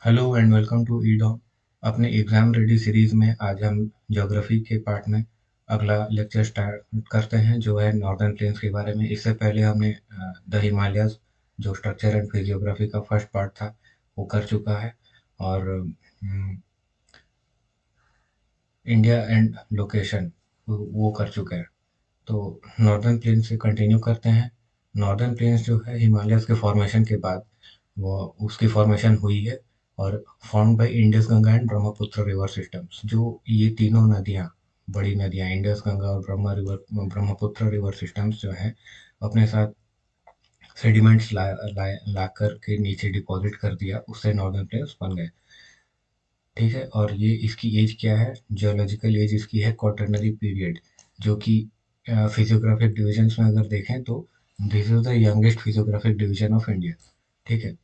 Hello and welcome to ईडॉम। अपने exam ready series में आज हम ज्योग्राफी के पार्ट में अगला लेक्चर स्टार्ट करते हैं जो है नॉर्दर्न प्लेन्स के बारे में। इससे पहले हमने द हिमालयाज जो स्ट्रक्चर एंड फिजियोग्राफी का फर्स्ट पार्ट था वो कर चुका है। और इंडिया एंड लोकेशन वो कर चुके हैं। तो नॉर्दर्न प्लेन्स से कंटिन्यू करते हैं। नॉर्दर्न प्लेन्स जो है हिमालयस के फॉर्मेशन के बाद वो उसकी फॉर्मेशन हुई है और formed by Indus Ganga and Brahmaputra river systems. जो ये तीनों नदियाँ, बड़ी नदियाँ इंडस गंगा और ब्रह्मपुत्र रिवर सिस्टम्स जो हैं अपने साथ सेडिमेंट्स ला कर के नीचे डिपॉजिट कर दिया, उससे नॉर्दर्न प्लेन्स बन गए। ठीक है, और ये इसकी एज क्या है? जियोलॉजिकल एज इसकी है क्वाटरनरी पीरियड, जो कि फिजियोग्राफिक डिविजन्स में अगर देखें तो this is the youngest physiographic division of India. ठीक है,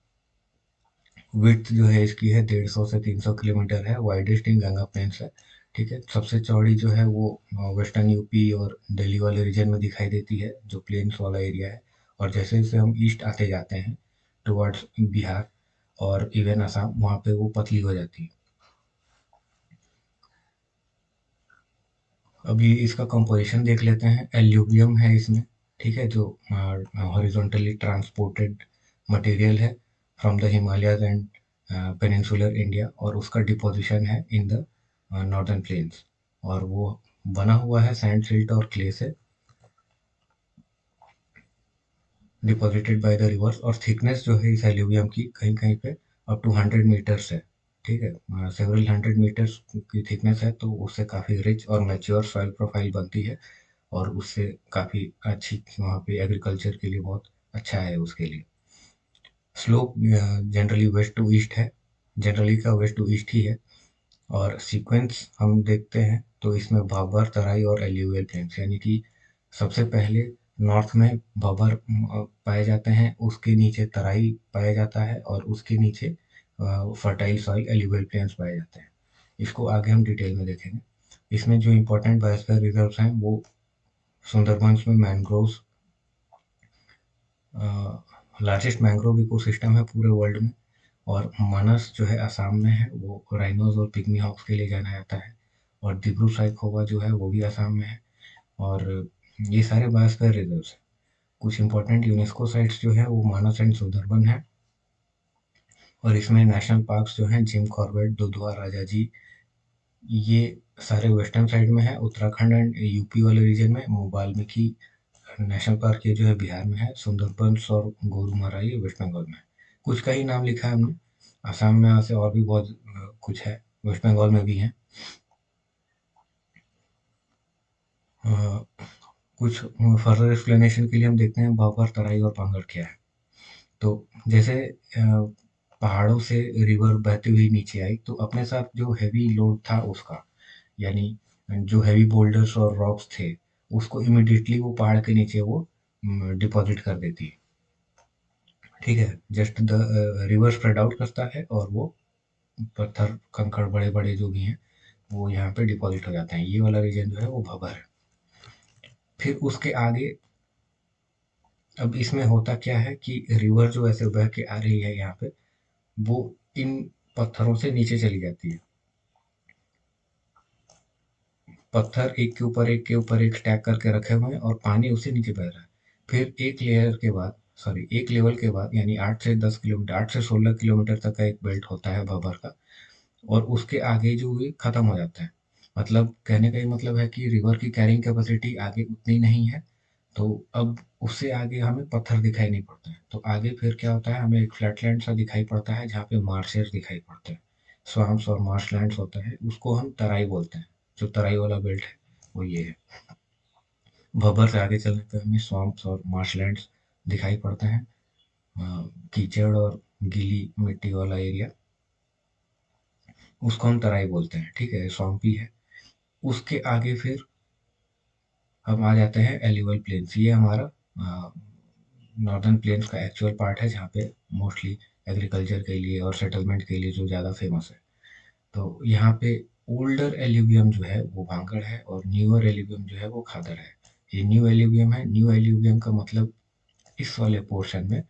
विड्थ जो है इसकी है 150 से 300 किलोमीटर है, वाइडेस्ट इन गंगा प्लेन्स है। ठीक है, सबसे चौड़ी जो है वो वेस्टर्न यूपी और दिल्ली वाले रीजन में दिखाई देती है, जो प्लेन्स वाला एरिया है। और जैसे जैसे हम ईस्ट आते जाते हैं टुवर्ड्स बिहार और इवन असम, वहाँ पे वो पतली हो जाती है। अभी इसका कंपोजिशन देख लेते हैं। एल्यूवियम है इसमें। ठीक है, जो हॉरिजॉन्टली ट्रांसपोर्टेड मटेरियल है from the Himalayas and peninsular India, और उसका डिपोजिशन है इन द नॉर्दर्न प्लेन्स। और वो बना हुआ है सैंड सिल्ट और क्ले से, डिपॉजिटेड बाय द रिवर्स। और थिकनेस जो है इस एल्यूवियम की कहीं कहीं पे अप टू 100 मीटर्स है। ठीक है, सेवरल 100 मीटर्स की थिकनेस है, तो उससे काफ़ी रिच और मैच्योर सॉइल प्रोफाइल बनती है। और उससे काफ़ी अच्छी वहाँ पे एग्रीकल्चर के लिए बहुत अच्छा है उसके लिए। Slope generally west to east है, जनरली का वेस्ट टू ईस्ट ही है। और सीक्वेंस हम देखते हैं तो इसमें भाबर, तराई और एल्यूवियल प्लेन्स, यानी कि सबसे पहले नॉर्थ में भाबर पाए जाते हैं, उसके नीचे तराई पाया जाता है और उसके नीचे फर्टाइल सॉइल एल्यूवियल प्लेन्स पाए जाते हैं। इसको आगे हम डिटेल में देखेंगे। इसमें जो इम्पोर्टेंट बायोस्फीयर रिजर्व्स हैं वो सुंदरबंस में मैंग्रोव्स, लार्जेस्ट मैंग्रोव इकोसिस्टम है पूरे वर्ल्ड में। और मानस जो है असम में है, वो राइनोज और पिग्मी हॉक्स के लिए जाना जाता है। और दिब्रू साइखोवा जो है वो भी असम में है। और ये सारे बायोस्फीयर रिजर्व्स हैं। कुछ इंपॉर्टेंट यूनेस्को साइट्स जो है वो मानस एंड सुंदरबन है। और इसमें नेशनल पार्क्स जो हैं जिम कॉर्बेट, दुधवा, राजाजी, ये सारे वेस्टर्न साइड में है। उत्तराखंड एंड यूपी वाले रीजन में वाल्मीकि नेशनल पार्क ये जो है बिहार में है। सुंदरबंस और गोरुमारा ये वेस्ट बंगाल में है। कुछ का ही नाम लिखा है हमने। असम में ऐसे और भी बहुत कुछ है, वेस्ट बंगाल में भी है। अ, कुछ फर्दर एक्सप्लेनेशन के लिए हम देखते हैं भाबर, तराई और पांगड़ क्या है। तो जैसे पहाड़ों से रिवर बहती हुई नीचे आई तो अपने साथ जो हैवी लोड था उसका, यानी जो हैवी बोल्डर्स और रॉक्स थे, उसको इमिडिएटली वो पहाड़ के नीचे वो डिपॉजिट कर देती है। ठीक है, just the river spread out करता है और वो पत्थर कंकड़ बड़े बड़े जो भी हैं वो यहाँ पे डिपॉजिट हो जाते हैं। ये वाला रीजन जो है वो भबर है। फिर उसके आगे अब इसमें होता क्या है कि रिवर जो ऐसे बह के आ रही है यहाँ पे, वो इन पत्थरों से नीचे चली जाती है। पत्थर एक के ऊपर एक के ऊपर एक स्टैक करके रखे हुए हैं और पानी उससे नीचे बह रहा है। फिर एक लेयर के बाद, सॉरी, एक लेवल के बाद, यानी 8 से 10 किलोमीटर, 8 से 16 किलोमीटर तक का एक बेल्ट होता है भबर का। और उसके आगे जो भी खत्म हो जाता है। मतलब कहने का ये मतलब है कि रिवर की कैरिंग कैपेसिटी आगे उतनी नहीं है। तो अब उससे आगे हमें पत्थर दिखाई नहीं पड़ता है, तो आगे फिर क्या होता है, हमें एक फ्लैटलैंड सा दिखाई पड़ता है जहाँ पे मार्शेस दिखाई पड़ते हैं। स्वाम्प्स और मार्शलैंड्स होता है, उसको हम तराई बोलते हैं। जो तराई वाला बेल्ट है वो ये है। भबर से आगे चलने पे हमें स्वाम्प्स और मार्शलैंड्स दिखाई पड़ते हैं। कीचड़ और गीली मिट्टी वाला एरिया, उसको हम तराई बोलते हैं। ठीक है, स्वाम्पी है। उसके आगे फिर हम आ जाते हैं एल्यूवल प्लेन्स। ये हमारा नॉर्दर्न प्लेन्स का एक्चुअल पार्ट है, जहाँ पे मोस्टली एग्रीकल्चर के लिए और सेटलमेंट के लिए जो ज़्यादा फेमस है। तो यहाँ पे ओल्डर एल्यूवियम जो है वो भांगड़ है और न्यूअर एल्यूवियम जो है वो खादर है। ये न्यू एल्यूवियम है। न्यू एल्यूवियम का मतलब इस वाले पोर्शन में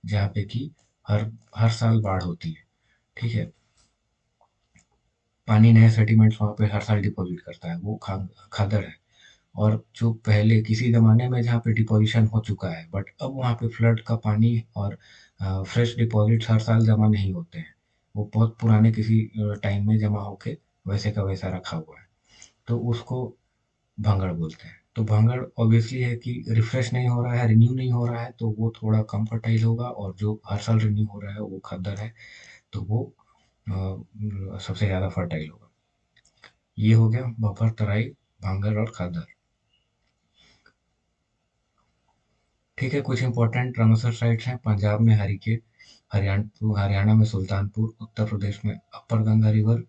जहाँ पे कि हर हर साल बाढ़ होती है। ठीक है, पानी नए सेडिमेंट्स वहाँ पे हर साल डिपॉजिट करता है, वो खादर है। और जो पहले किसी ज़माने में जहाँ पे डिपोज़िशन हो चुका है, बट अब वहाँ पे फ्लड का पानी और फ्रेश डिपॉज़िट्स हर साल जमा नहीं होते हैं। वो बहुत पुराने किसी टाइम में जमा होके वैसे का वैसा रखा हुआ है। तो उसको भांगड़ बोलते हैं। तो भांगड़ ऑब्वियसली है कि रिफ्रेश नहीं हो रहा है, रिन्यू नहीं हो रहा है, तो वो थोड़ा कम फर्टाइल होगा, और जो हर साल रिन्यू हो रहा है वो खद्दर है, तो वो सबसे ज़्यादा फर्टाइल होगा। ये हो गया बफर, तराई, भांगड़ और खद्दर। ठीक है, कुछ इंपॉर्टेंट रामसर साइट्स हैं। पंजाब में हरीके, हरियाणा में सुल्तानपुर, उत्तर प्रदेश में अपर गंगा रिवर,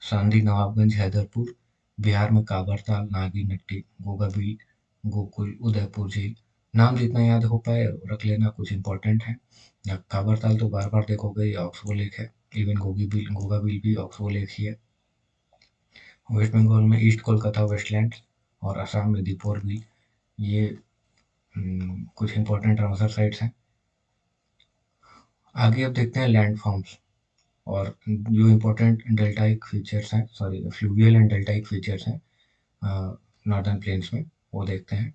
सांदी, नवाबगंज, हैदरपुर, बिहार में काबरताल, नागी, नट्टी, गोगाबिल, गोकुल, उदयपुर झील। नाम जितना याद हो पाए रख लेना, कुछ इंपॉर्टेंट है। या काबरताल तो बार बार देखोगे, ये ऑक्सबो लेक है। इवन गोगाबिल भी ऑक्सबो लेक ही है। वेस्ट बंगाल में ईस्ट कोलकाता वेस्टलैंड, और असम में दीपोर बिल। ये कुछ इंपॉर्टेंट रामसर साइट्स हैं। आगे अब देखते हैं लैंड फॉर्म्स, और जो इम्पोर्टेंट डेल्टाइक फीचर्स हैं, sorry fluvial and deltaic features हैं नॉर्दर्न प्लेन्स में, वो देखते हैं।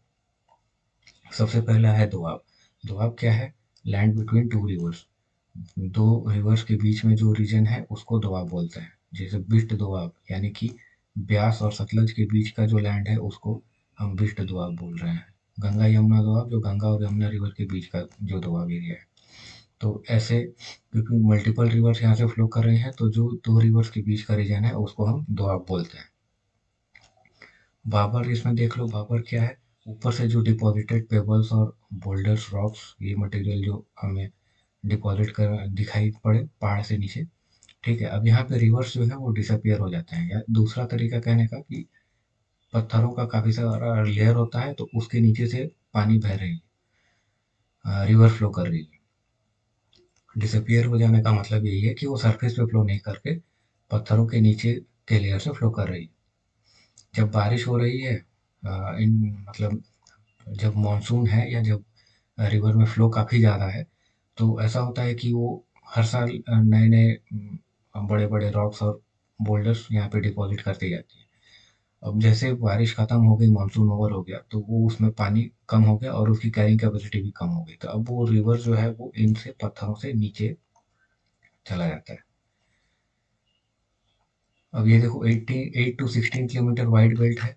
सबसे पहला है दोआब। दोआब क्या है? Land between two reverse. दो रिवर्स के बीच में जो रीजन है उसको दोआब बोलते हैं। जैसे बिष्ट दोआब, यानी कि ब्यास और सतलज के बीच का जो लैंड है उसको हम बिष्ट दोआब बोल रहे हैं। गंगा यमुना दोआब, जो गंगा और यमुना रिवर के बीच का जो दोआब एरिया है। तो ऐसे, क्योंकि मल्टीपल रिवर्स यहाँ से फ्लो कर रहे हैं, तो जो दो रिवर्स के बीच का रीजन है उसको हम दोआब बोलते हैं। बाबर इसमें देख लो, बाबर क्या है? ऊपर से जो डिपॉजिटेड पेबल्स और बोल्डर्स, रॉक्स, ये मटेरियल जो हमें डिपॉजिट कर दिखाई पड़े पहाड़ से नीचे। ठीक है, अब यहाँ पे रिवर्स जो है वो डिसअपियर हो जाते हैं, या दूसरा तरीका कहने का कि पत्थरों का काफी सारा लेयर होता है, तो उसके नीचे से पानी बह रही है, रिवर फ्लो कर रही है। डिसअपियर हो जाने का मतलब यही है कि वो सरफेस पे फ्लो नहीं करके पत्थरों के नीचे के लेयर से फ्लो कर रही है। जब बारिश हो रही है, इन मतलब जब मानसून है, या जब रिवर में फ्लो काफ़ी ज़्यादा है, तो ऐसा होता है कि वो हर साल नए-नए बड़े-बड़े रॉक्स और बोल्डर्स यहाँ पे डिपॉज़िट करती जाती है। अब जैसे बारिश खत्म हो गई, मानसून ओवर हो गया, तो वो उसमें पानी कम हो गया और उसकी कैरिंग कैपेसिटी भी कम हो गई। तो अब वो रिवर जो है वो इनसे पत्थरों से नीचे चला जाता है। अब ये देखो, 8 टू 16 किलोमीटर वाइड बेल्ट है,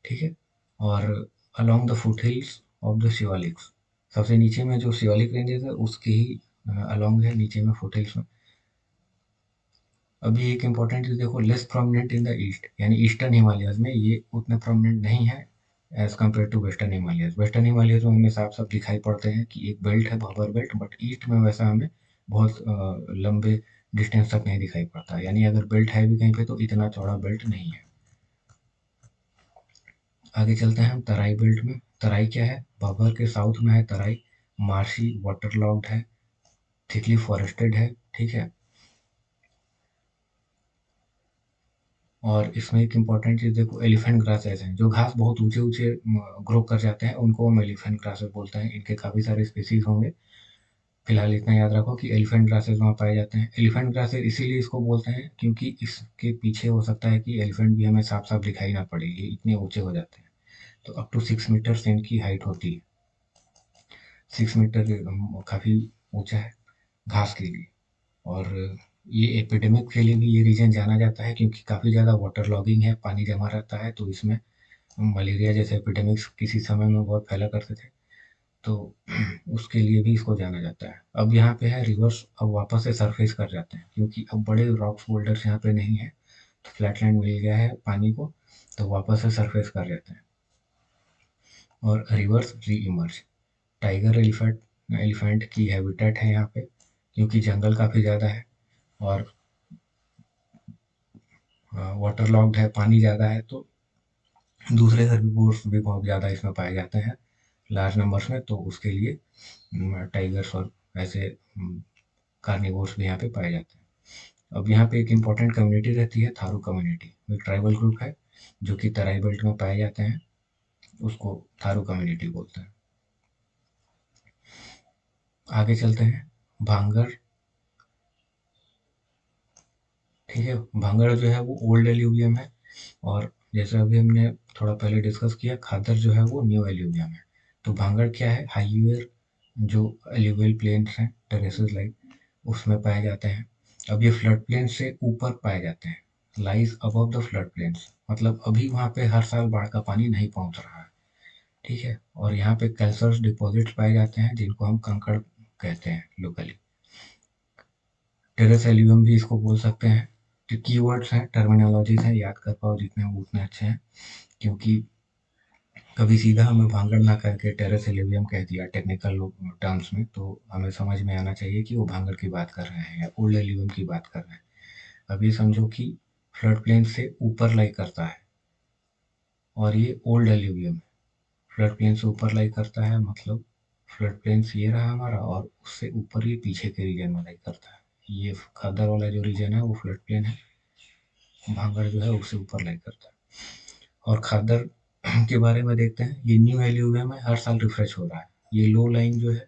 ठीक है? और along the foothills of the Shivaliks, सबसे नीचे में जो शिवालिक रेंजेस है उसके ही अलोंग है, नीचे में फुटहिल्स में। अभी एक इम्पोर्टेंट चीज़ देखो, less prominent in the east, यानी ईस्टर्न हिमालयस में ये उतने प्रोमिनेंट नहीं है as compare to western Himalayas. Western Himalayas में हमें साफ साफ दिखाई पड़ते हैं कि एक बेल्ट है, भाबर बेल्ट, बट ईस्ट में वैसा हमें बहुत लंबे डिस्टेंस तक नहीं दिखाई पड़ता। यानी अगर बेल्ट है भी कहीं पे तो इतना चौड़ा बेल्ट नहीं है। आगे चलते हैं हम तराई बेल्ट में। तराई क्या है? भाबर के साउथ में है तराई, मार्शी, वाटरलॉग्ड है, थिकली फॉरेस्टेड है, ठीक है? और इसमें एक इम्पॉर्टेंट चीज़ देखो, एलिफेंट ग्रासेस हैं। जो घास बहुत ऊँचे-ऊँचे ग्रो कर जाते हैं, उनको हम एलिफेंट ग्रासेस बोलते हैं। इनके काफ़ी सारे स्पीशीज़ होंगे। फिलहाल इतना याद रखो कि एलिफेंट ग्रासेस वहाँ पाए जाते हैं। एलिफेंट ग्रासेस इसीलिए इसको बोलते हैं क्योंकि इसके पीछे हो सकता है कि एलिफेंट भी हमें साफ-साफ दिखाई ना पड़े, ये इतने ऊँचे हो जाते हैं। तो अप टू 6 मीटर्स इनकी हाइट होती है। 6 मीटर काफ़ी ऊँचा है घास के लिए। और ये एपिडेमिक के लिए भी ये रीजन जाना जाता है, क्योंकि काफ़ी ज़्यादा वाटर लॉगिंग है, पानी जमा रहता है, तो इसमें मलेरिया जैसे एपिडेमिक्स किसी समय में बहुत फैला करते थे। तो उसके लिए भी इसको जाना जाता है। अब यहाँ पे है रिवर्स, अब वापस से सरफेस कर जाते हैं, क्योंकि अब बड़े रॉक्स बोल्डर्स यहाँ पे नहीं है, तो फ्लैटलैंड मिल गया है पानी को, तो वापस से सरफेस कर जाते हैं और रिवर्स री इमर्ज। टाइगर एलिफेंट एलिफेंट की हैबिटेट है यहाँ पे, क्योंकि जंगल काफ़ी ज़्यादा है और वाटर लॉग्ड है, पानी ज़्यादा है, तो दूसरे हर्बीवोर्स भी बहुत ज़्यादा इसमें पाए जाते हैं लार्ज नंबर्स में, तो उसके लिए टाइगर्स और ऐसे कार्निवोर्स भी यहाँ पे पाए जाते हैं। अब यहाँ पे एक इम्पॉर्टेंट कम्युनिटी रहती है, थारू कम्युनिटी। एक ट्राइबल ग्रुप है जो कि तराई बेल्ट में पाए जाते हैं, उसको थारू कम्युनिटी बोलते हैं। आगे चलते हैं, भांगर, ठीक है। भांगड़ जो है वो ओल्ड एल्यूवियम है, और जैसे अभी हमने थोड़ा पहले डिस्कस किया, खादर जो है वो न्यू एल्यूवियम है। तो भांगड़ क्या है, हाईयर जो एल्यूवियल प्लेन्स हैं, टेरेसेस लाइक, उसमें पाए जाते हैं। अब ये फ्लड प्लेन से ऊपर पाए जाते हैं, lies above the flood plains, मतलब अभी वहाँ पे हर साल बाढ़ का पानी नहीं पहुँच रहा है। ठीक है। और यहाँ पे कैल्सर्स डिपॉजिट्स पाए जाते हैं, जिनको हम कंकड़ कहते हैं लोकली। टेरेस एल्यूवियम भी इसको बोल सकते हैं। जो कीवर्ड्स हैं, टर्मिनोलॉजीज हैं, याद कर पाओ जितने हो उतने अच्छे हैं, क्योंकि कभी सीधा हमें भांगड़ ना करके टेरेस एल्यूवियम कह दिया टेक्निकल टर्म्स में, तो हमें समझ में आना चाहिए कि वो भांगड़ की बात कर रहे हैं या ओल्ड एल्यूवियम की बात कर रहे हैं। अब ये समझो कि फ्लड प्लेन से ऊपर लाई करता है, और ये ओल्ड एल्यूवियम है। फ्लड प्लेन से ऊपर लाई करता है, मतलब फ्लड प्लेन ये रहा हमारा, और उससे ऊपर ये पीछे के रीजन में लाई करता है। ये खदर वाला जो रीजन है वो फ्लड प्लेन है, भांगड़ जो है उससे ऊपर लाई करता है। और खादर के बारे में देखते हैं, ये न्यू एल्यूवियम में हर साल रिफ्रेश हो रहा है। ये लो लाइन जो है,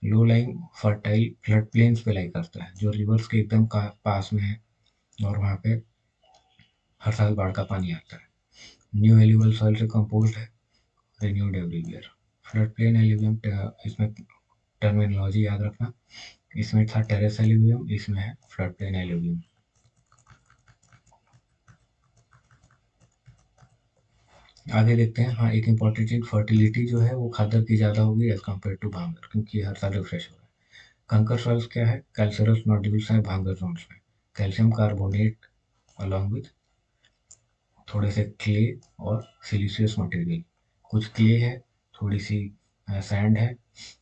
low line fertile flood plains पे लाई करता है, जो रिवर्स के एकदम पास में है, और वहाँ पे हर साल बाढ़ का पानी आता है। न्यू एल्यूवियल सॉइल से कंपोज्ड है, renewed every year. Flood plain alluvium, इसमें टर्मिनोलॉजी याद रखना, इसमें था टेरेस एल्यूवियम, इसमें है फ्लड प्लेन एल्यूवियम। आगे देखते हैं। हाँ, एक इंपॉर्टेंट चीज, फर्टिलिटी जो है वो खादर की ज़्यादा होगी एज कम्पेयर टू भांगर, क्योंकि ये हर साल रिफ्रेश हो रहा है। कंकर सॉइल्स क्या है, कैल्सरस नोड्यूल्स हैं भांगर जोन्स में, कैल्शियम कार्बोनेट अलॉन्ग विथ थोड़े से क्ले और सिलिशियस मटेरियल। कुछ क्ले है, थोड़ी सी सैंड है,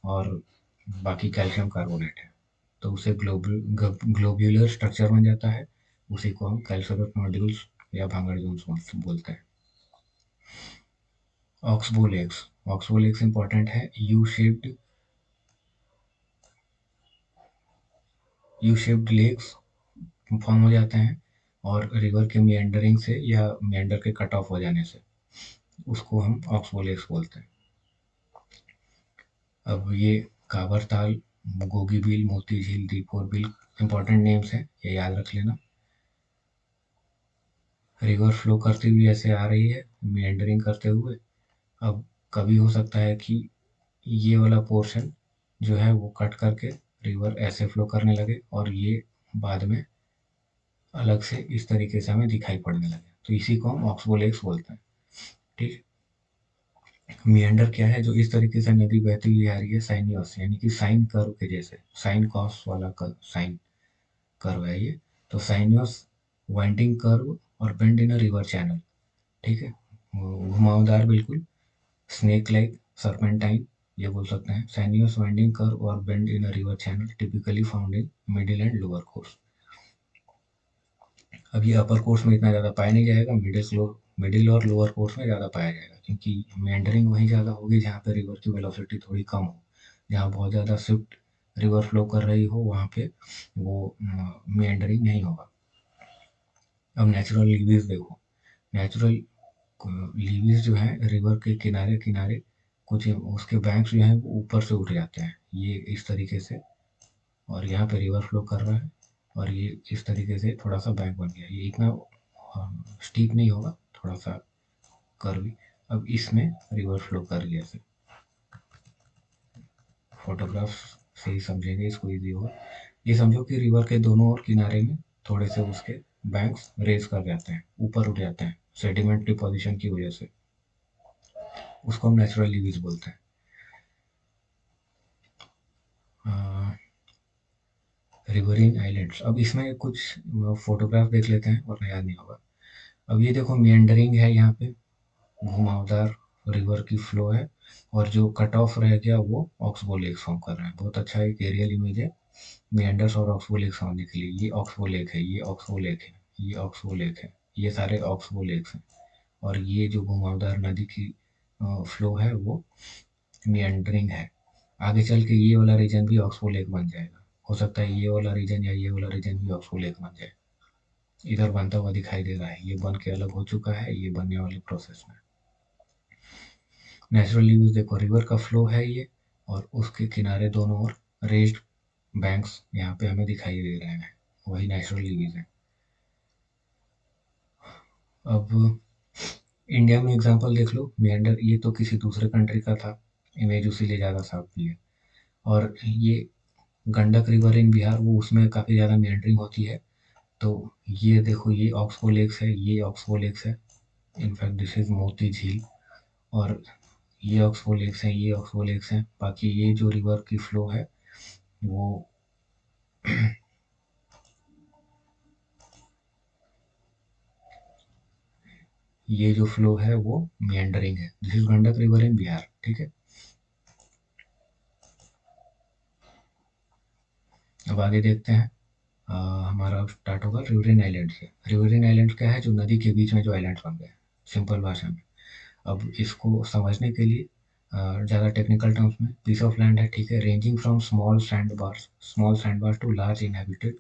और बाकी कैल्शियम कार्बोनेट है, तो उसे ग्लोब्यूलर स्ट्रक्चर बन जाता है। उसी को हम कैल्सरस नोड्यूल्स या भांगड़ जोन्स बोलते हैं। Oxbow lakes, oxbow lakes important है। यू शेप्ड लेक्स फॉर्म हो जाते हैं, और रिवर के मियंडरिंग से या मियंडर के कट ऑफ हो जाने से उसको हम ऑक्सबो लेक्स बोलते हैं। अब ये काबर ताल, गोगी बिल, मोती झील, दीपोर बिल इंपॉर्टेंट नेम्स हैं, ये याद रख लेना। रिवर फ्लो करती हुई ऐसे आ रही है, मियंडरिंग करते हुए। अब कभी हो सकता है कि ये वाला पोर्शन जो है वो कट करके रिवर ऐसे फ्लो करने लगे, और ये बाद में अलग से इस तरीके से हमें दिखाई पड़ने लगे, तो इसी को हम ऑक्सबो लेक्स बोलते हैं। ठीक। मियंडर क्या है, जो इस तरीके से नदी बहती हुई आ रही है, साइनियस, यानी कि साइन कर्व के जैसे, साइन कॉस वाला कर्व, साइन कर्व है ये। तो साइनियस वाइंडिंग कर्व और bend in a river channel. ठीक है। घुमावदार बिल्कुल, स्नेक लाइक, सर्पेंटाइन, ये बोल सकते हैं। साइनियस वाइंडिंग कर्व और bend in a river channel typically found in middle and lower course. अब ये अपर कोर्स में इतना ज़्यादा पाया नहीं जाएगा, मिडिल और लोअर कोर्स में ज़्यादा पाया जाएगा, क्योंकि मेंडरिंग वहीं ज़्यादा होगी जहाँ पे रिवर की वेलोसिटी थोड़ी कम हो। जहाँ बहुत ज़्यादा स्विफ्ट रिवर फ्लो कर रही हो, वहाँ पे वो मेंडरिंग नहीं होगा। अब नेचुरल लीवीज देखो, नेचुरल लीवीज जो है रिवर के किनारे किनारे, कुछ उसके बैंक्स जो हैं वो ऊपर से उठ जाते हैं, ये इस तरीके से, और यहाँ पे रिवर फ्लो कर रहा है, और ये इस तरीके से थोड़ा सा बैंक बन गया, ये इतना स्टीप नहीं होगा, थोड़ा सा कर्वी। अब इसमें रिवर फ्लो कर रही है ऐसे, फोटोग्राफ से ही समझेंगे इसको, इजी होगा। ये समझो कि रिवर के दोनों ओर किनारे में थोड़े से उसके बैंक्स रेज कर जाते हैं, ऊपर उठ जाते हैं सेडिमेंट डिपोजिशन की वजह से, उसको हम नेचुरल लीवीज बोलते हैं। रिवरीन आइलैंड्स, अब इसमें कुछ फोटोग्राफ देख लेते हैं वरना याद नहीं होगा। अब ये देखो मियंडरिंग है, यहाँ पे घुमावदार रिवर की फ्लो है, और जो कट ऑफ रह गया वो ऑक्सबो लेक फॉर्म कर रहे हैं। बहुत अच्छा एक एरियल इमेज है मियंडर्स और ऑक्सबो लेक समझने के लिए। ये ऑक्सबो लेक है, ये ऑक्सबो लेक है, ये ऑक्सबो लेक है, ये सारे ऑक्सबो लेक्स हैं। और ये जो घुमावदार नदी की फ्लो है वो मियंडरिंग है। आगे चल के ये वाला रीजन भी ऑक्सबो लेक बन जाएगा, हो सकता है ये वाला रीजन या ये वाला रीजन भी ऑक्सबो लेक बन जाए। इधर बनता हुआ दिखाई दे रहा है, ये बन के अलग हो चुका है, ये बनने वाले प्रोसेस में। नेचुरल लीव्स देखो, रिवर का फ्लो है ये, और उसके किनारे दोनों ओर रेज्ड बैंक्स यहाँ पे हमें दिखाई दे रहे हैं, वही नेचुरल लीव्स है। अब इंडिया में एग्जांपल देख लो, मेंढर ये तो किसी दूसरे कंट्री का था, इमेज उसीलिए ज़्यादा साफ भी है। और ये गंडक रिवर इन बिहार, वो उसमें काफ़ी ज़्यादा मेंढरिंग होती है। तो ये देखो, ये ऑक्सबो लेक्स है, ये ऑक्सबो लेक्स है। इनफैक्ट दिस इज मोती झील। और ये ऑक्सबो लेक्स हैं, ये ऑक्सबो लेक्स हैं। बाकी ये जो रिवर की फ्लो है वो ये जो फ्लो है वो मियंडरिंग है। This is Gandak river in Bihar, ठीक है। अब आगे देखते हैं। हमारा अब स्टार्ट होगा रिवरिन आइलैंड से। रिवरिन आइलैंड क्या है? जो नदी के बीच में जो आइलैंड बन गए हैं, सिंपल भाषा में। अब इसको समझने के लिए ज़्यादा टेक्निकल टर्म्स में, पीस ऑफ लैंड है, ठीक है, ranging from small sand bars to large inhabited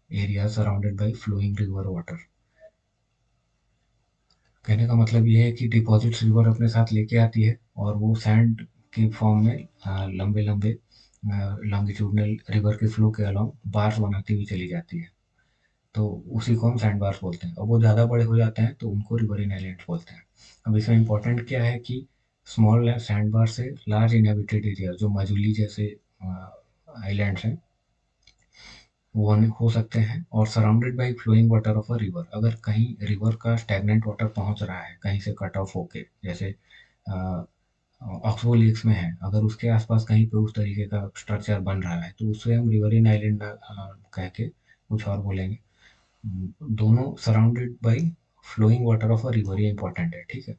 area surrounded by flowing river water. कहने का मतलब ये है कि डिपॉजिट्स रिवर अपने साथ लेके आती है और वो सैंड के फॉर्म में लंबे लंबे लॉन्गिट्यूडनल रिवर के फ्लो के अलोंग बार्स बनाती हुई चली जाती है। तो उसी को हम सैंड बार्स बोलते हैं। और वो ज़्यादा बड़े हो जाते हैं तो उनको रिवरिन आइलैंड्स बोलते हैं। अब इसमें इम्पोर्टेंट क्या है कि स्मॉल सैंड बार से लार्ज इनहेबिटेड एरिया, जो मजुली जैसे आइलैंड्स हैं, वो हो सकते हैं। और surrounded by flowing water of a river, अगर कहीं रिवर का स्टैग्नेंट वाटर पहुंच रहा है कहीं से कट ऑफ होके, जैसे ऑक्सबो लेक्स में है, अगर उसके आसपास कहीं पे उस तरीके का स्ट्रक्चर बन रहा है तो उसे हम रिवरिन आइलैंड कह के कुछ और बोलेंगे। दोनों surrounded by flowing water of a river, ये इंपॉर्टेंट है, ठीक है।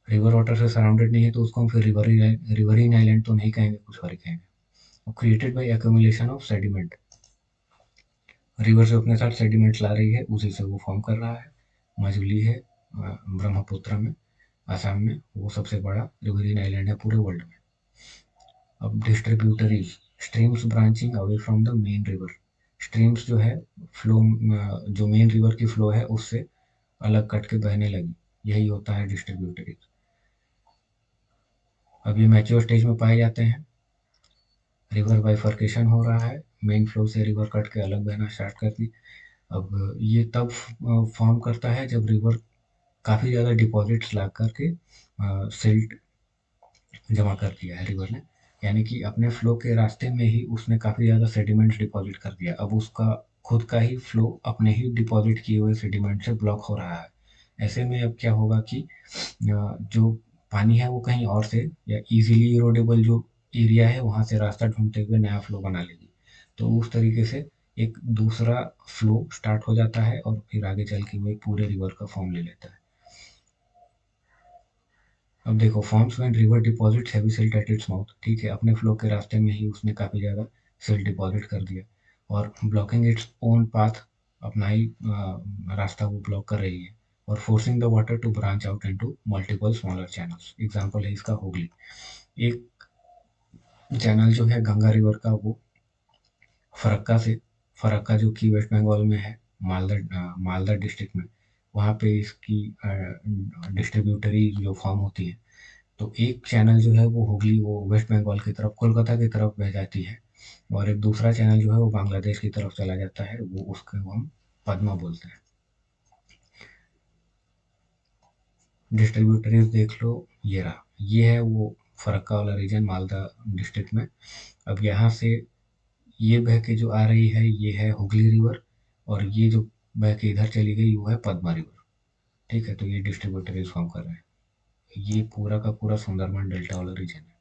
रिवर वाटर से सराउंडेड नहीं है तो उसको हम फिर रिवरिन आइलैंड तो नहीं कहेंगे, कुछ और ही कहेंगे। Created by accumulation of sediment, river से अपने साथ सेडिमेंट ला रही है, उसी से वो फॉर्म कर रहा है। मजुली है ब्रह्मपुत्र में, आसाम में, वो सबसे बड़ा रिवरिन आइलैंड है पूरे वर्ल्ड में। अब distributaries, streams branching away from the main river. Streams जो है, फ्लो, जो मेन रिवर की फ्लो है उससे अलग कट के बहने लगी, यही होता है डिस्ट्रीब्यूटरीज। अब ये मैच्योर स्टेज में पाए जाते हैं। रिवर बाइफर्केशन हो रहा है, मेन फ्लो से रिवर कट के अलग बहना स्टार्ट कर दी। अब ये तब फॉर्म करता है जब रिवर काफ़ी ज़्यादा डिपॉजिट्स ला करके सिल्ट जमा कर दिया है रिवर ने। यानी कि अपने फ्लो के रास्ते में ही उसने काफ़ी ज़्यादा सेडिमेंट्स डिपॉजिट कर दिया। अब उसका खुद का ही फ्लो अपने ही डिपॉजिट किए हुए सेडिमेंट से ब्लॉक हो रहा है। ऐसे में अब क्या होगा कि जो पानी है वो कहीं और से, या इजीली इरोडेबल जो एरिया है वहां से रास्ता ढूंढते हुए नया फ्लो बना लेगी। तो उस तरीके से एक दूसरा फ्लो स्टार्ट हो जाता है और फिर आगे चल के वो एक पूरे रिवर का फॉर्म ले लेता है। अब देखो, forms when river deposits heavy silt at its mouth, ठीक है, अपने फ्लो के रास्ते में ही उसने काफी ज्यादा सिल्ट डिपॉजिट कर दिया और ब्लॉकिंग इट्स ओन पाथ, अपना ही रास्ता वो ब्लॉक कर रही है। और forcing the water to branch out into multiple smaller channels. Example है इसका हुगली। एक चैनल जो है गंगा रिवर का, वो फरक्का से, फरक्का जो कि वेस्ट बंगाल में है, मालदा डिस्ट्रिक्ट में, वहाँ पे इसकी डिस्ट्रीब्यूटरी जो फॉर्म होती है। तो एक चैनल जो है वो हुगली, वो वेस्ट बंगाल की तरफ, कोलकाता की तरफ बह जाती है। और एक दूसरा चैनल जो है वो बांग्लादेश की तरफ चला जाता है, वो उसको हम पद्मा बोलते हैं। डिस्ट्रीब्यूटरीज देख लो, ये रहा, ये है वो फरक्का वाला रीजन मालदा डिस्ट्रिक्ट में। अब यहाँ से ये बह के जो आ रही है ये है हुगली रिवर, और ये जो बह के इधर चली गई वो है पद्मा रिवर, ठीक है। तो ये डिस्ट्रीब्यूटरीज फॉर्म कर रहे हैं। ये पूरा का पूरा सुंदरबन डेल्टा वाला रीजन है।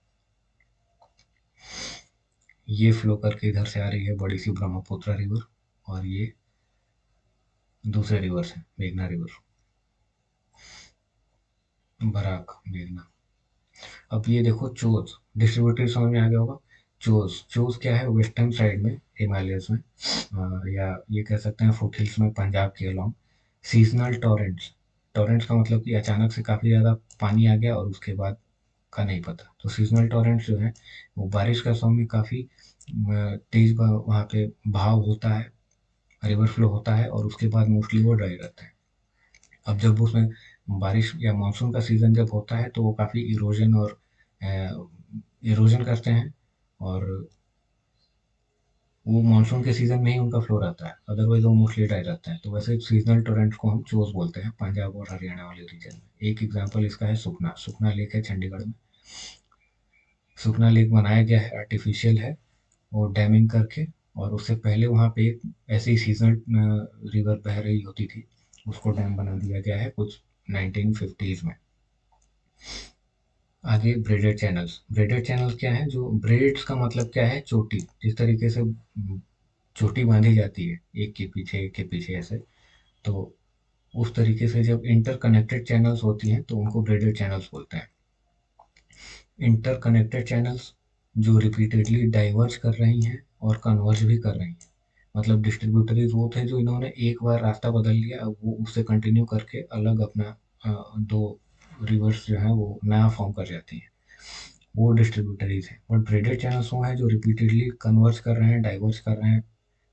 ये फ्लो करके इधर से आ रही है बड़ी सी ब्रह्मपुत्र रिवर, और ये दूसरे रिवर्स है, मेघना रिवर, बराक, मेघना। अब ये देखो चोज, डिस्ट्रीब्यूटरी समझ में आ गया होगा। चोज, चोज क्या है? वेस्टर्न साइड में, हिमालयस में, या ये कह सकते हैं फुट हिल्स में, पंजाब के अलोंग। सीजनल टॉरेंट्स, टॉरेंट्स का मतलब कि अचानक से काफी ज्यादा पानी आ गया और उसके बाद का नहीं पता। तो सीजनल टॉरेंट्स जो है वो बारिश का समय काफी तेज वहाँ पे बहाव होता है, रिवर फ्लो होता है, और उसके बाद मोस्टली वो ड्राई रहता है। अब जब उसमें बारिश या मानसून का सीजन जब होता है तो वो काफी इरोजन और इरोजन करते हैं। और वो मानसून के सीजन में ही उनका फ्लो रहता है, अदरवाइज वो मोस्टली ड्राई रहता है। तो वैसे सीजनल टोरेंट्स को हम चोस बोलते हैं पंजाब और हरियाणा वाले रीजन में। एक एग्जांपल इसका है सुखना। सुखना लेक है चंडीगढ़ में। सुखना लेक बनाया गया है, आर्टिफिशियल है, और डैमिंग करके। और उससे पहले वहाँ पे एक ऐसी सीजनल रिवर बह रही होती थी, उसको डैम बना दिया गया है कुछ 1950s में। आगे ब्रेडेड चैनल्स। ब्रेडेड चैनल्स क्या है? जो ब्रेड्स का मतलब क्या है? चोटी। जिस तरीके से चोटी बांधी जाती है एक के पीछे एक के पीछे ऐसे, तो उस तरीके से जब इंटरकनेक्टेड चैनल्स होती हैं तो उनको ब्रेडेड चैनल्स बोलते हैं। इंटरकनेक्टेड चैनल्स जो रिपीटेडली डाइवर्ज कर रही हैं और कन्वर्ज भी कर रही हैं। मतलब डिस्ट्रीब्यूटरीज वो थे जो इन्होंने एक बार रास्ता बदल लिया, अब वो उससे कंटिन्यू करके अलग अपना दो रिवर्स जो है वो नया फॉर्म कर जाती हैं, वो डिस्ट्रीब्यूटरीज हैं। बट ब्रेडेड चैनल्स वो हैं जो रिपीटेडली कन्वर्ज कर रहे हैं, डाइवर्ज कर रहे हैं,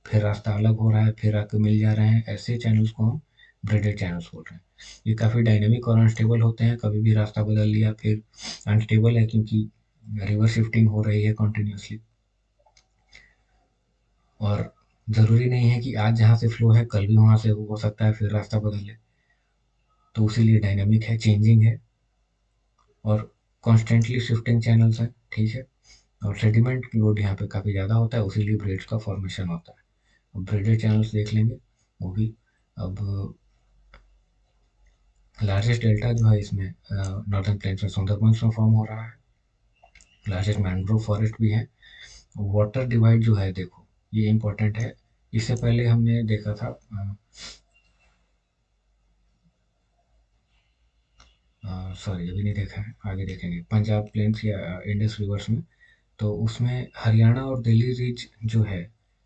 फिर रास्ता अलग हो रहा है, फिर आके मिल जा रहे हैं। ऐसे चैनल्स को हम ब्रेडेड चैनल्स बोल रहे हैं। ये काफ़ी डायनेमिक और अनस्टेबल होते हैं, कभी भी रास्ता बदल लिया फिर अनस्टेबल है क्योंकि रिवर शिफ्टिंग हो रही है कंटिन्यूसली। और ज़रूरी नहीं है कि आज जहाँ से फ्लो है कल भी वहाँ से हो सकता है फिर रास्ता बदल ले। तो इसीलिए डायनेमिक है, चेंजिंग है, और कॉन्स्टेंटली शिफ्टिंग चैनल्स हैं, ठीक है। और सेडिमेंट लोड यहाँ पे काफ़ी ज़्यादा होता है, उसीलिए ब्रेड्स का फॉर्मेशन होता है। अब ब्रेडेड चैनल्स देख लेंगे वो भी। अब लार्जेस्ट डेल्टा जो है इसमें नॉर्दर्न प्लेन्स में सुंदरबंस में फॉर्म हो रहा है। लार्जेस्ट मैंग्रोव फॉरेस्ट भी है। वाटर डिवाइड जो है देखो, ये इम्पोर्टेंट है। इससे पहले हमने देखा था, सॉरी अभी नहीं देखा है, आगे देखेंगे, पंजाब प्लेन्स या इंडस रिवर्स में। तो उसमें हरियाणा और दिल्ली रिज जो है,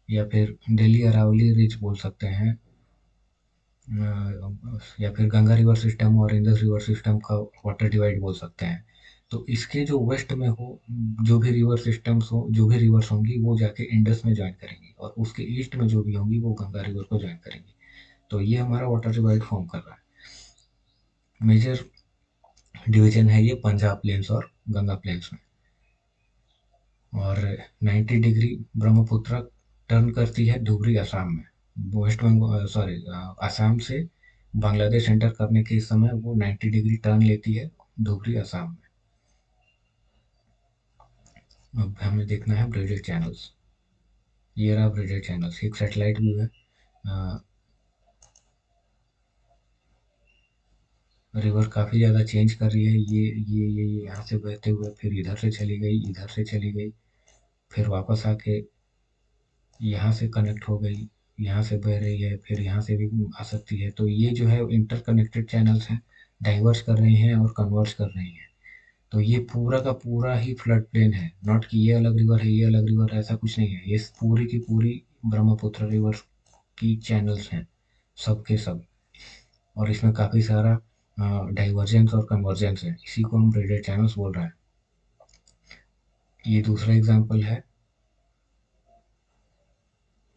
या फिर दिल्ली अरावली रिज बोल सकते हैं, या फिर गंगा रिवर सिस्टम और इंडस रिवर सिस्टम का वाटर डिवाइड बोल सकते हैं। तो इसके जो वेस्ट में हो, जो भी रिवर सिस्टम्स हो, जो भी रिवर्स होंगी वो जाके इंडस में ज्वाइन करेंगी, और उसके ईस्ट में जो भी होंगी वो गंगा रिवर को ज्वाइन करेंगी। तो ये हमारा वाटर डिवाइड फॉर्म कर रहा है। मेजर डिवीजन है ये पंजाब प्लेन्स और गंगा प्लेन्स में। और 90 डिग्री ब्रह्मपुत्र टर्न करती है धुबरी असम में। वेस्ट बंगाल, सॉरी, असम से बांग्लादेश एंटर करने के समय वो 90 डिग्री टर्न लेती है धुबरी असम में। अब हमें देखना है ब्रेडेड चैनल्स। ये रहा ब्रेडेड चैनल्स, एक सैटेलाइट व्यू है। रिवर काफ़ी ज़्यादा चेंज कर रही है, ये यहाँ से बहते हुए फिर इधर से चली गई, इधर से चली गई, फिर वापस आके यहाँ से कनेक्ट हो गई, यहाँ से बह रही है, फिर यहाँ से भी आ सकती है। तो ये जो है इंटरकनेक्टेड चैनल्स हैं, डाइवर्स कर रही हैं और कन्वर्स कर रही हैं। तो ये पूरा का पूरा ही फ्लड प्लेन है, नॉट कि ये अलग रिवर है ये अलग रिवर है, ऐसा कुछ नहीं है। ये पूरी की पूरी ब्रह्मपुत्र रिवर की चैनल्स हैं, सब के सब। और इसमें काफ़ी सारा डाइवर्जेंस और कन्वर्जेंस है, इसी को हम ब्रेडेड चैनल्स बोल रहे हैं। ये दूसरा एग्जाम्पल है,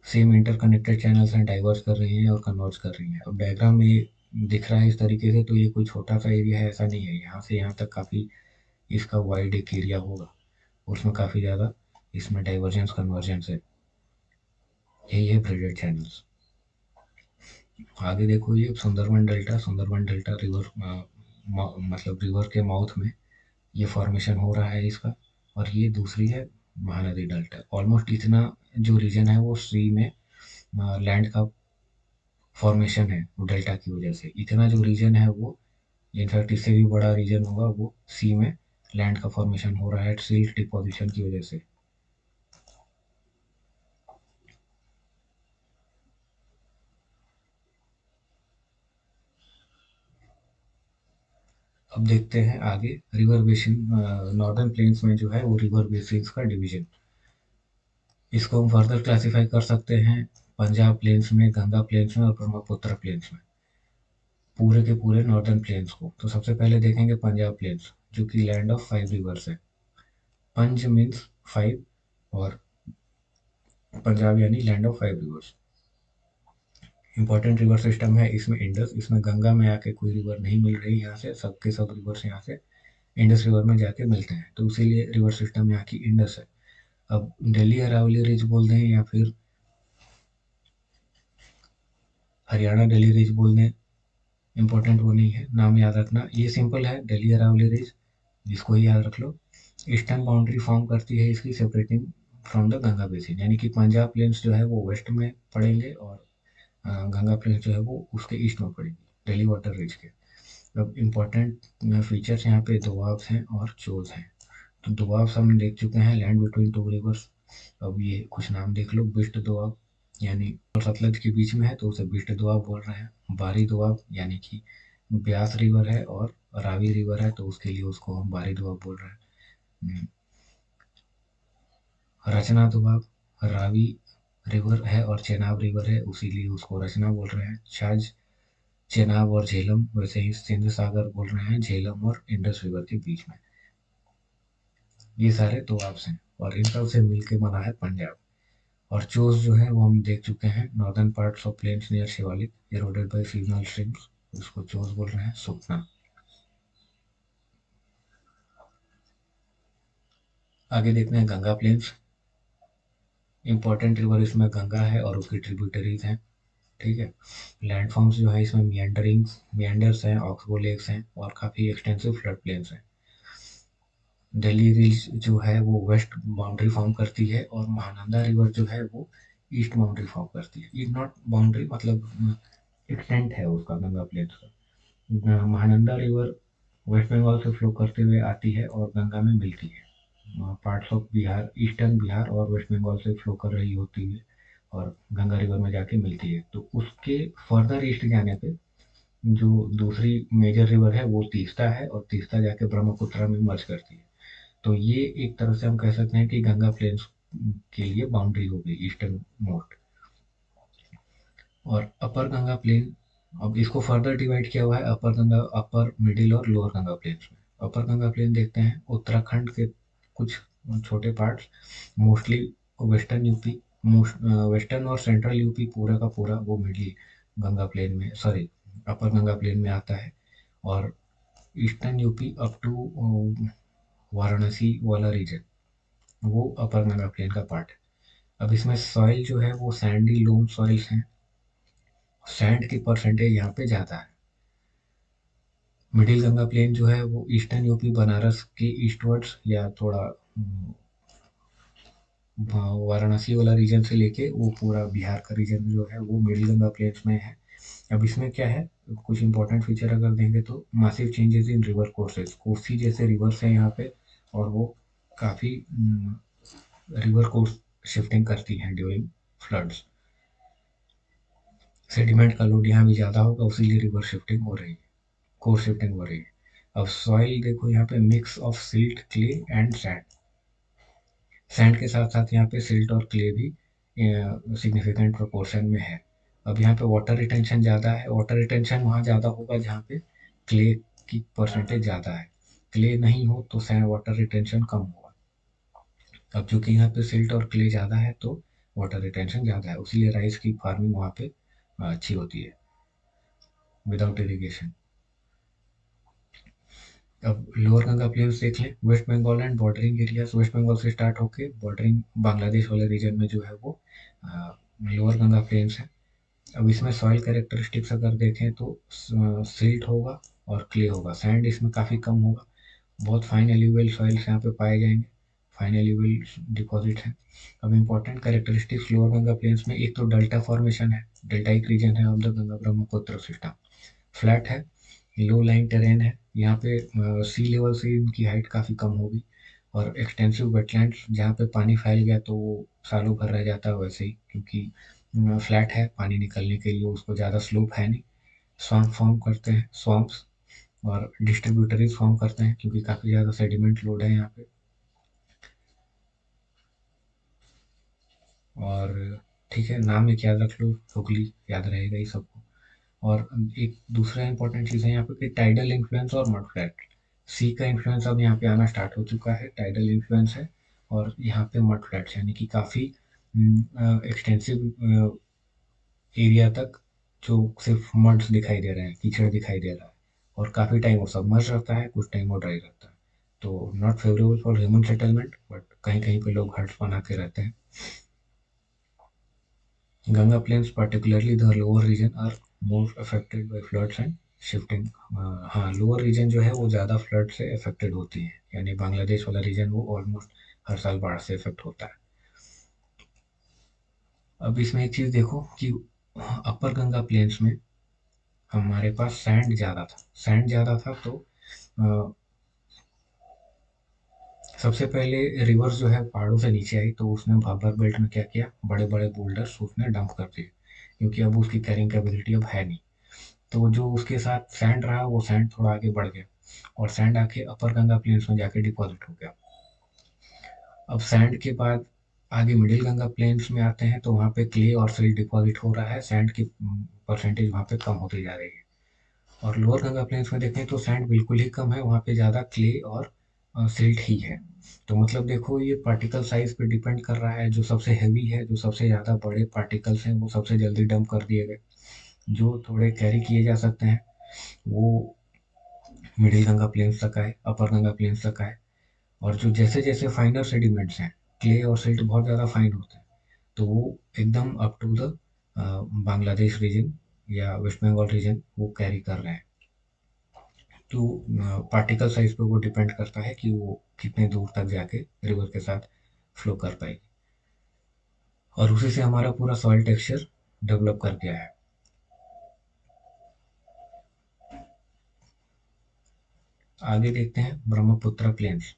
सेम इंटरकनेक्टेड चैनल्स हैं, डाइवर्स कर रही हैं और कन्वर्ज कर रही हैं। अब डायग्राम में ये दिख रहा है इस तरीके से, तो ये कोई छोटा सा एरिया है ऐसा नहीं है। यहाँ से यहाँ तक काफ़ी इसका वाइड एक एरिया होगा, उसमें काफ़ी ज़्यादा इसमें डाइवर्जेंस कन्वर्जेंस है। यही है ब्रेडेड चैनल्स। आगे देखो, ये Sundarban delta. Sundarban delta river, मतलब रिवर के माउथ में ये फॉर्मेशन हो रहा है इसका। और ये दूसरी है महानदी डेल्टा। ऑलमोस्ट इतना जो रीजन है वो सी में लैंड का फॉर्मेशन है, वो डेल्टा की वजह से। इतना जो रीजन है वो, इनफैक्ट इससे भी बड़ा रीजन होगा, वो सी में लैंड का फॉर्मेशन हो रहा है सिल्ट डिपोजिशन की वजह से। अब देखते हैं आगे रिवर बेसिन। नॉर्दर्न प्लेन्स में जो है वो रिवर बेसिन का डिवीजन, इसको हम फर्दर क्लासिफाई कर सकते हैं पंजाब प्लेन्स में, गंगा प्लेन्स में और ब्रह्मपुत्र प्लेन्स में, पूरे के पूरे नॉर्दर्न प्लेन्स को। तो सबसे पहले देखेंगे पंजाब प्लेन्स, जो कि लैंड ऑफ 5 रिवर्स है। पंज मीन्स 5, और पंजाब यानी land of 5 reverse. Important river system है इसमें इंडस। इसमें गंगा में आके कोई रिवर नहीं मिल रही, यहाँ से सबके सब रिवर्स यहाँ से इंडस रिवर में जाके मिलते हैं, तो इसीलिए रिवर सिस्टम यहाँ की इंडस है। अब दिल्ली अरावली रिज बोल दें या फिर हरियाणा दिल्ली रिज बोल दें, इम्पोर्टेंट वो नहीं है, नाम याद रखना। ये सिंपल है, दिल्ली अरावली रिज, इसको ही याद रख लो। ईस्टर्न बाउंड्री फॉर्म करती है इसकी, separating from the Ganga basin, यानी कि पंजाब प्लेन्स जो है वो वेस्ट में पड़ेंगे और गंगा प्लेन्स जो है वो उसके ईस्ट में पड़ेंगी, दिल्ली वाटर रिज के। अब इम्पोर्टेंट फीचर्स यहाँ पे दोआब हैं और चोज हैं। तो दोआब हम देख चुके हैं, लैंड बिटवीन टू रिवर्स। अब ये कुछ नाम देख लो, बिस्ट दोआब यानी और सतलज के बीच में है तो उसे बिस्ट दोआब बोल रहे हैं। बारी दोआब यानी कि ब्यास रिवर है और रावी रिवर है तो उसके लिए उसको हम बारी दोआब बोल रहे हैं। रचना दोआब, रावी रिवर है और चेनाब रिवर है उसीलिए उसको रचना बोल रहे हैं। छाछ, चेनाब और झेलम, वैसे ही सिंध सागर बोल रहे हैं झेलम और इंडस रिवर के बीच में। ये सारे दोआब्स हैं और इन सब से मिलके बना है पंजाब। और चोस जो है वो हम देख चुके हैं, northern parts of plains near Shiwalik eroded by seasonal streams, उसको चोस बोल रहे हैं। सुखना। आगे देखते हैं गंगा प्लेन्स। इंपॉर्टेंट रिवर इसमें गंगा है और उसकी ट्रिब्यूटरीज हैं, ठीक है। लैंडफॉर्म्स जो है इसमें मियंडर्स हैं, ऑक्सबो लेक्स हैं और काफ़ी एक्सटेंसिव फ्लड प्लेन्स हैं। दिल्ली रिज जो है वो वेस्ट बाउंड्री फॉर्म करती है और महानंदा रिवर जो है वो ईस्ट बाउंड्री फॉर्म करती है। ईस्ट नॉट बाउंड्री मतलब एक्सटेंट है उसका, गंगा प्लेन्स का। महानंदा रिवर वेस्ट बंगाल से फ्लो करते हुए आती है और गंगा में मिलती है। Parts of Bihar, eastern Bihar और वेस्ट बंगाल से फ्लो कर रही होती है और गंगा रिवर में जाके मिलती है। तो उसके फर्दर ईस्ट जाने पे जो दूसरी मेजर रिवर है वो तीस्ता है और तीस्ता जाके ब्रह्मपुत्र में मर्ज करती है। तो ये एक तरह से हम कह सकते हैं कि गंगा प्लेन्स के लिए बाउंड्री हो गई ईस्टर्न मोस्ट। और अपर गंगा प्लेन, अब इसको फर्दर डिवाइड किया हुआ है अपर गंगा, अपर मिडिल और लोअर गंगा प्लेन्स में। अपर गंगा प्लेन देखते हैं, उत्तराखंड के कुछ छोटे parts, mostly western UP, western और सेंट्रल यूपी पूरा का पूरा वो मिडिल गंगा प्लेन में, सॉरी अपर गंगा प्लेन में आता है। और eastern UP up to Varanasi वाला रीजन वो अपर गंगा प्लेन का पार्ट है। अब इसमें सॉइल जो है वो सैंडी लोम सॉइल्स हैं, सैंड की परसेंटेज यहाँ पे ज़्यादा है। मिडिल गंगा प्लेन जो है वो ईस्टर्न यूपी बनारस के ईस्टवर्ड्स या थोड़ा वाराणसी वाला रीजन से लेके वो पूरा बिहार का रीजन जो है वो मिडिल गंगा प्लेन्स में है। अब इसमें क्या है, कुछ इंपॉर्टेंट फीचर अगर देंगे तो massive changes in river courses, Kosi जैसे रिवर्स हैं यहाँ पे और वो काफ़ी रिवर कोर्स शिफ्टिंग करती हैं ड्यूरिंग फ्लड्स। सेडिमेंट का लोड यहाँ भी ज़्यादा होगा उसीलिए रिवर शिफ्टिंग हो रही है, कोर्स शिफ्टिंग हो रही है। अब सॉइल देखो यहाँ पे mix of silt, clay and sand. Sand के साथ साथ यहाँ पे सिल्ट और क्ले भी सिग्निफिकेंट प्रोपोर्शन में है। अब यहाँ पे वाटर रिटेंशन ज़्यादा है, वाटर रिटेंशन वहाँ ज़्यादा होगा जहाँ पे क्ले की परसेंटेज ज़्यादा है। क्ले नहीं हो तो सैंड वाटर रिटेंशन कम होगा। अब चूंकि यहाँ पे सिल्ट और क्ले ज़्यादा है तो वाटर रिटेंशन ज़्यादा है, उसीलिए राइस की फार्मिंग वहाँ पे अच्छी होती है विदाउट इरिगेशन। अब लोअर गंगा प्लेन्स देख लें, West Bengal and bordering areas, West Bengal से स्टार्ट होके बॉर्डरिंग बांग्लादेश वाले रीजन में जो है वो लोअर गंगा प्लेन्स है। अब इसमें सॉइल कैरेक्टरिस्टिक्स अगर देखें तो सिल्ट होगा और क्ले होगा, सैंड इसमें काफ़ी कम होगा। बहुत फाइन एल्यूवियल सॉइल्स यहाँ पे पाए जाएंगे, फाइन एल्यूवियल डिपॉजिट हैं। अब important characteristics lower Ganga plains में एक तो डेल्टा फॉर्मेशन है, डेल्टाइक रीजन है of the Ganga Brahmaputra system. Flat है, लो लाइन टेरेन है, यहाँ पे सी लेवल से इनकी हाइट काफ़ी कम होगी। और एक्सटेंसिव वेटलैंड्स जहाँ पे पानी फैल गया तो वो सालों भर रह जाता है वैसे ही, क्योंकि फ्लैट है, पानी निकलने के लिए उसको ज़्यादा स्लोप है नहीं। स्वम्प फॉर्म करते हैं, स्वम्प्स, और डिस्ट्रीब्यूटरीज फॉर्म करते हैं क्योंकि काफ़ी ज़्यादा सेडिमेंट लोड है यहाँ पे। और ठीक है, नाम एक याद रख लो, हुगली याद रहेगा ही सबको। और एक दूसरा इंपॉर्टेंट चीज़ है यहाँ पे कि टाइडल इन्फ्लुएंस और मड फ्लैट। सी का इन्फ्लुएंस अब यहाँ पे आना स्टार्ट हो चुका है, टाइडल इन्फ्लुएंस है। और यहाँ पे मड फ्लैट्स यानी कि काफ़ी एक्सटेंसिव एरिया तक जो सिर्फ मड्स दिखाई दे रहे हैं, कीचड़ दिखाई दे रहा है। और काफ़ी टाइम वो सबमर्ज रहता है, कुछ टाइम वो ड्राई रहता है। तो not favourable for human settlement, but कहीं कहीं पे लोग हट्स बना के रहते हैं। Ganga plains particularly the lower region are more affected by floods and shifting। हाँ, लोअर रीजन जो है वो ज़्यादा फ्लड से अफेक्टेड होती है, यानी बांग्लादेश वाला रीजन वो ऑलमोस्ट हर साल बाढ़ से अफेक्ट होता है। अब इसमें एक चीज़ देखो कि अपर गंगा प्लेन्स में हमारे पास सैंड ज़्यादा था। सैंड ज़्यादा था तो अ, सबसे पहले रिवर्स जो है पहाड़ों से नीचे आई, तो उसने भाबर बेल्ट में क्या किया, बड़े बड़े बोल्डर्स उसने डंप कर दिए, क्योंकि अब उसकी कैरिंग कैपेसिटी अब है नहीं। तो जो उसके साथ सैंड रहा वो सैंड थोड़ा आगे बढ़ गया, और सैंड आके अपर गंगा प्लेन्स में जाके डिपॉजिट हो गया। अब सैंड के बाद आगे मिडिल गंगा प्लेन्स में आते हैं, तो वहाँ पे क्ले और सिल्ट डिपॉजिट हो रहा है, सैंड की परसेंटेज वहाँ पे कम होती जा रही है। और लोअर गंगा प्लेन्स में देखें तो सैंड बिल्कुल ही कम है, वहाँ पे ज़्यादा क्ले और सिल्ट ही है। तो मतलब देखो ये पार्टिकल साइज पे डिपेंड कर रहा है, जो सबसे हैवी है, जो सबसे ज़्यादा बड़े पार्टिकल्स हैं वो सबसे जल्दी डंप कर दिए गए, जो थोड़े कैरी किए जा सकते हैं वो मिडिल गंगा प्लेन्स तक आए, अपर गंगा प्लेन्स तक आए। और जो जैसे जैसे फाइनर सेडिमेंट्स हैं, क्ले और सिल्ट बहुत ज़्यादा फाइन होते हैं, तो वो एकदम up to the Bangladesh region या वेस्ट बंगाल रीजन वो कैरी कर रहे हैं। तो पार्टिकल साइज पे वो डिपेंड करता है कि वो कितने दूर तक जाके रिवर के साथ फ्लो कर पाएगी, और उसी से हमारा पूरा सॉइल टेक्सचर डेवलप कर गया है। आगे देखते हैं ब्रह्मपुत्र प्लेन्स।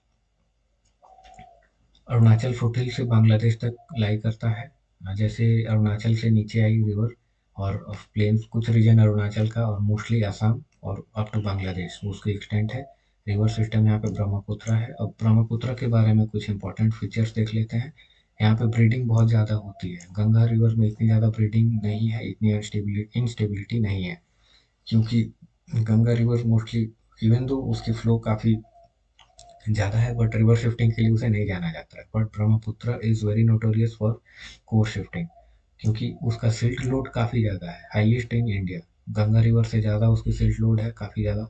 अरुणाचल फुटहिल से बांग्लादेश तक लाई करता है। जैसे अरुणाचल से नीचे आई रिवर, और प्लेन्स कुछ रीजन अरुणाचल का और मोस्टली असम और अप टू बांग्लादेश उसकी एक्सटेंट है। रिवर सिस्टम यहाँ पे ब्रह्मपुत्र है। अब ब्रह्मपुत्र के बारे में कुछ इंपॉर्टेंट फीचर्स देख लेते हैं। यहाँ पे ब्रीडिंग बहुत ज़्यादा होती है, गंगा रिवर में इतनी ज़्यादा ब्रीडिंग नहीं है, इतनी इंस्टेबिलिटी नहीं है, क्योंकि Ganga river mostly even though उसकी फ्लो काफ़ी ज़्यादा है, बट रिवर शिफ्टिंग के लिए उसे नहीं जाना जाता है। But Brahmaputra is very notorious for core shifting, क्योंकि उसका सिल्ट लोड काफ़ी ज़्यादा है, highest in India. Ganga river से ज़्यादा उसकी सिल्ट लोड है, काफ़ी ज़्यादा।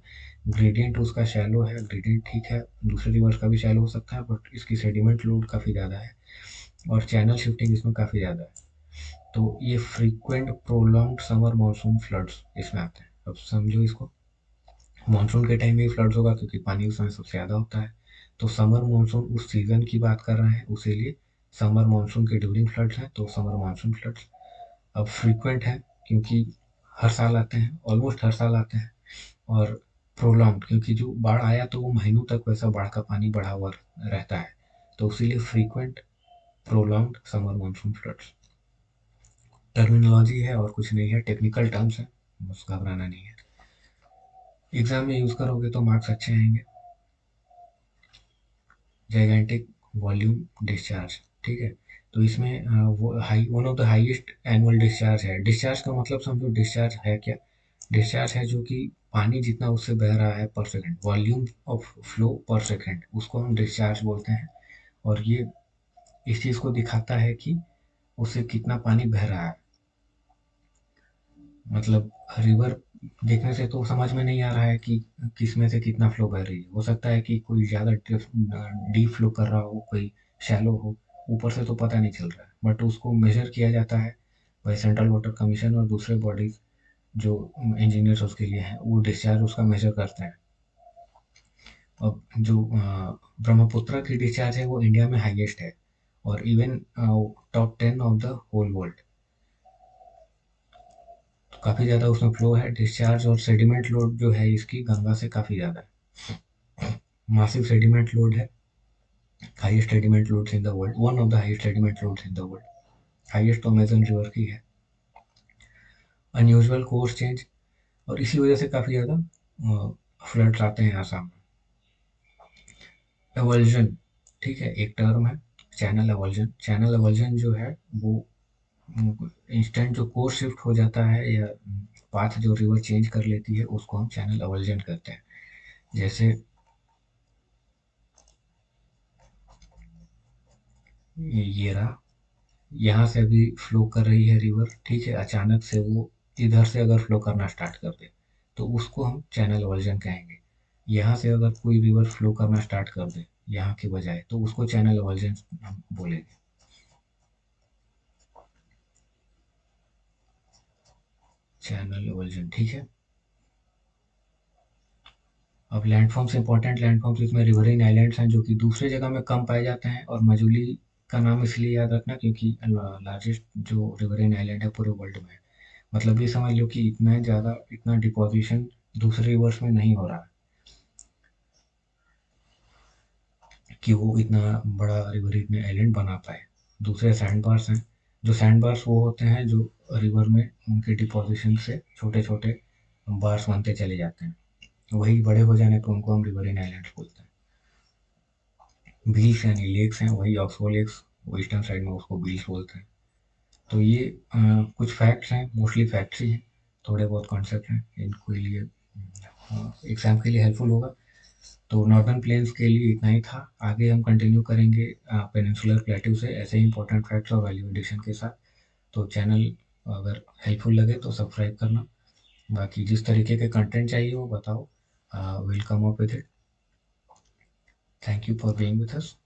ग्रेडियंट उसका शैलो है, ग्रेडियंट ठीक है, दूसरे रिवर्स का भी शैलो हो सकता है, बट इसकी सेडिमेंट लोड काफ़ी ज़्यादा है, और चैनल शिफ्टिंग इसमें काफ़ी ज़्यादा है। तो ये frequent prolonged summer monsoon floods इसमें आते हैं। अब समझो इसको, मानसून के टाइम में फ्लड्स होगा क्योंकि पानी उस समय सबसे ज़्यादा होता है। तो समर मानसून उस सीजन की बात कर रहे हैं, उसीलिए समर मानसून के ड्यूरिंग फ्लड्स हैं, तो समर मानसून फ्लड्स। अब फ्रीक्वेंट है क्योंकि हर साल आते हैं, ऑलमोस्ट हर साल आते हैं। और प्रोलॉन्ग क्योंकि जो बाढ़ आया तो वो महीनों तक वैसा बाढ़ का पानी बढ़ा हुआ रहता है, तो इसीलिए frequent prolonged summer monsoon floods. Terminology है और कुछ नहीं है, टेक्निकल टर्म्स है, बस घबराना नहीं है। एग्जाम में यूज़ करोगे तो मार्क्स अच्छे आएंगे। जाइगेंटिक वॉल्यूम डिस्चार्ज, ठीक है। तो इसमें वो high one of the highest annual discharge है। डिस्चार्ज का मतलब समझो, डिस्चार्ज है क्या? डिस्चार्ज है जो कि पानी जितना उससे बह रहा है पर सेकंड, वॉल्यूम ऑफ फ्लो पर सेकंड, उसको हम डिस्चार्ज बोलते हैं। और ये इस चीज़ को दिखाता है कि उससे कितना पानी बह रहा है। मतलब रिवर देखने से तो समझ में नहीं आ रहा है कि किस में से कितना फ्लो बह रही है। हो सकता है कि कोई ज़्यादा डीप फ्लो कर रहा हो, कोई शैलो हो, ऊपर से तो पता नहीं चल रहा है, बट उसको मेजर किया जाता है बाय सेंट्रल वाटर कमीशन और दूसरे बॉडीज जो इंजीनियर्स उसके लिए हैं, वो डिस्चार्ज उसका मेजर करते हैं। अब जो ब्रह्मपुत्र की डिस्चार्ज है वो इंडिया में हाईएस्ट है, और even top 10 of the whole world. काफ़ी ज़्यादा उसमें फ्लो है, डिस्चार्ज और सेडिमेंट लोड जो है इसकी गंगा से काफ़ी ज़्यादा है। मासिव सेडिमेंट लोड है, highest sediment loads in the world, one of the highest sediment loads in the world. Highest तो अमेजन रिवर की है। अनयूजुअल कोर्स चेंज, और इसी वजह से काफ़ी ज़्यादा फ्लड्स आते हैं आसाम में। एवल्जन, ठीक है, एक टर्म है, चैनल एवल्जन। चैनल एवल्जन जो है वो इंस्टेंट जो कोर्स शिफ्ट हो जाता है, या पाथ जो रिवर चेंज कर लेती है, उसको हम चैनल एवल्जन कहते हैं। जैसे ये रहा, यहाँ से अभी फ्लो कर रही है रिवर, ठीक है, अचानक से वो इधर से अगर फ्लो करना स्टार्ट कर दे, तो उसको हम चैनल एवल्जन कहेंगे। यहाँ से अगर कोई रिवर फ्लो करना स्टार्ट कर दे यहाँ के बजाय, तो उसको चैनल एवल्जन हम बोलेंगे। चैनल एवल्जन, ठीक है। अब लैंडफॉर्म्स, इंपॉर्टेंट लैंडफॉर्म्स, इसमें रिवरिन आइलैंड्स हैं जो कि दूसरे जगह में कम पाए जाते हैं, और मजूली का नाम इसलिए याद रखना क्योंकि लार्जेस्ट जो रिवरिन आइलैंड है पूरे वर्ल्ड में है। मतलब ये समझ लो कि इतना ज़्यादा, इतना डिपोजिशन दूसरे रिवर्स में नहीं हो रहा है कि वो इतना बड़ा रिवरिन आइलैंड बना पाए। दूसरे सैंड बार्स हैं, जो सैंड बार्स वो होते हैं जो रिवर में उनके डिपोजिशन से छोटे छोटे बार्स बनते चले जाते हैं, वही बड़े हो जाने पर उनको हम रिवरिन आइलैंड्स बोलते हैं। बील्स यानी लेक्स हैं, वही ऑक्सबो लेक्स, ईस्टर्न साइड में उसको बील्स बोलते हैं। तो ये कुछ फैक्ट्स हैं, मोस्टली फैक्ट्स ही हैं, थोड़े बहुत कॉन्सेप्ट हैं, इनको लिए एग्जाम के लिए हेल्पफुल होगा। तो नॉर्दर्न प्लेन्स के लिए इतना ही था। आगे हम कंटिन्यू करेंगे पेनिनसुलर प्लेट्यू से ऐसे ही इंपॉर्टेंट फैक्ट्स और वैल्यू एडिशन के साथ। तो चैनल अगर हेल्पफुल लगे तो सब्सक्राइब करना। बाकी जिस तरीके के कंटेंट चाहिए वो बताओ, will come up with it. Thank you for being with us.